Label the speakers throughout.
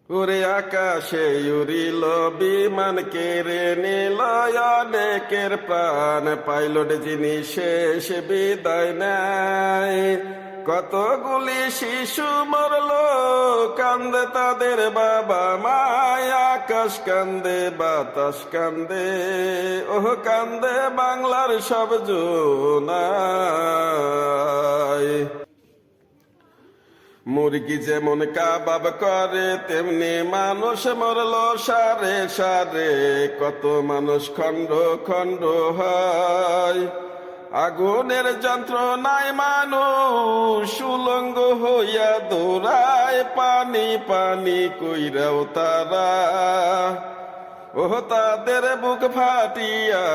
Speaker 1: ওরে আকাশে উড়িল বিমান কেড়ে নিল অনেকের প্রাণ, পাইলট যিনি শেষ বিদায় নেয়। কতগুলি শিশু মরল, কান্দে তাদের বাবা মায়। আকাশ কান্দে, বাতাস কান্দে, ওহ কান্দে বাংলার সব জোনায়। মুরগি যেমন কাবাব করে, তেমনি মানুষ মরল সারে সারে। কত মানুষ খণ্ড খণ্ড হয়। আগুনের যন্ত্রণায় মানুষ উলঙ্গ হইয়া দৌড়ায়। পানি পানি কইরাও তারা, ও তাদের বুক ফাটিয়া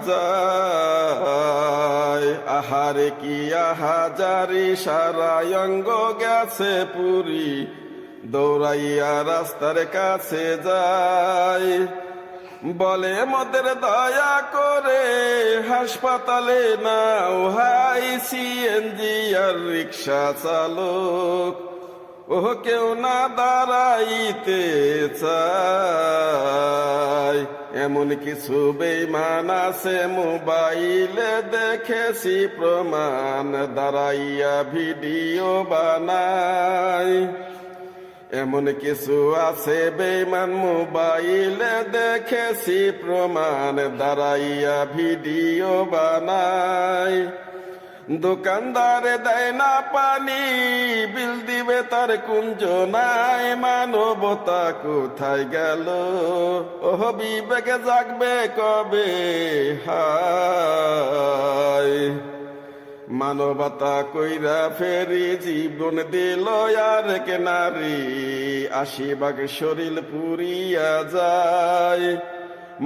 Speaker 1: যায়। আহারে কি আহাজারি, সারা অঙ্গ গেছে পুরি। দৌড়াইয়া রাস্তার কাছে যায়, বলে মোদের দয়া করে হাসপাতালে নাও হাই। সিএনজি আর রিক্সা চালক, ও কেউ না দাঁড়াইতে চায়। এমন কিছু বেঈমান আছে, মোবাইলে দেখেছি প্রমাণ, দাঁড়াইয়া ভিডিও বানায়। এমন কিছু আছে বেঈমান, মোবাইলে দেখেছি প্রমাণ, দাঁড়াইয়া ভিডিও বানায়। দোকানদারে দেয় না পানি, বিল দিবে তার কুঞ্জ নাই। মানবতা কোথায় গেল, ওহ বিবেকে জাগবে কবে হায়। মানবতা কইরা ফেরি জীবন দিল আর কে নারী। ৮০ ভাগ শরীর পুরিয়া যায়,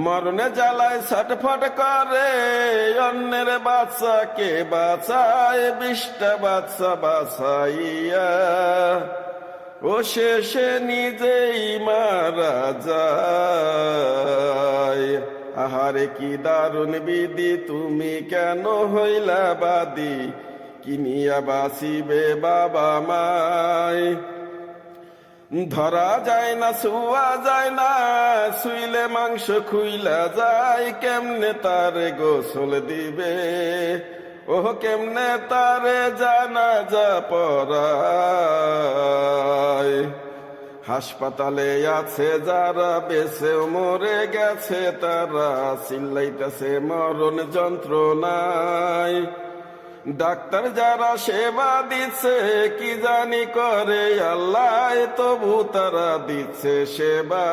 Speaker 1: মরণে জ্বালায় ছটফট করে। অন্যের বাচ্চাকে বাঁচায়, ২০টা বাচ্চা বাঁচাইয়া ও শেষে নিজেই মারা যায়। আহারে কি দারুণ বিধি, তুমি কেন হইলা বাদী। কিনিয়া বাঁচিবে বাবা মায়। ধরা যায় না, ছুয়া যায় না, ছুইলে মাংস খুইলা যায়। কেমনে তারে গোসল দিবে, ওহ কেমনে তারে জানাজা পড়ায়। হাসপাতালে আছে যারা, বেঁচেও মরে গেছে তারা। চিল্লাইতেছে মরণ যন্ত্রণায়। ডাক্তার যারা সেবা দিচ্ছে, কি জানি করে আল্লাহ, তবু তারা দিচ্ছে সেবা।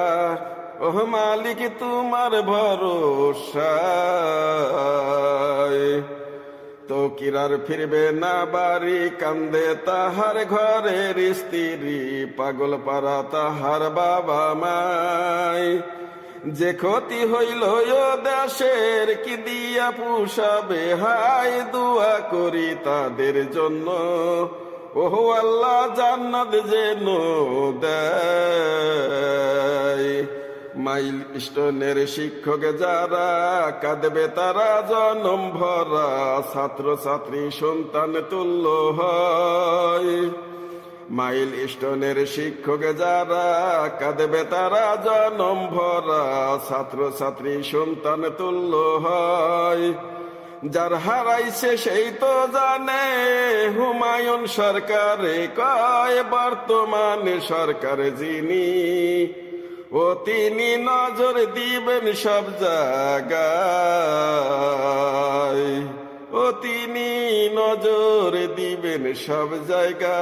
Speaker 1: ওহ মালিক তোমার ভরসায়। তো কিরার ফিরবে না বাড়ি, কান্দে তাহার ঘরের স্ত্রী। পাগল পারা তাহার বাবা মায়। যে ক্ষতি হইল ও দেশের, কি দিয়া পুষাবে হায়। দোয়া করি তাদের জন্য, ওহ আল্লাহ জান্নাত যেন দেয়। মাইল স্টোনের শিক্ষক যারা, কাঁদবে তারা জনম ভরা। ছাত্র ছাত্রী সন্তান তুল্য হয়। মাইল স্টোনের শিক্ষক যারা, কাঁদবে তারা জনম ভরা। ছাত্র ছাত্রী সন্তান তুল্য হয়। যার হারাইছে সেই তো জানে, হুমায়ুন সরকারে কয় বর্তমানে সরকার যিনি, ও তিনি নজর দিবেন সব জায়গায়। ও তিনি নজর দিবেন সব জায়গায়।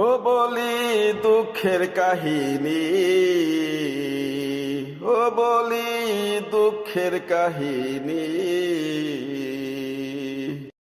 Speaker 1: ও বলি দুঃখের কাহিনী, ও বলি দুঃখের কাহিনী।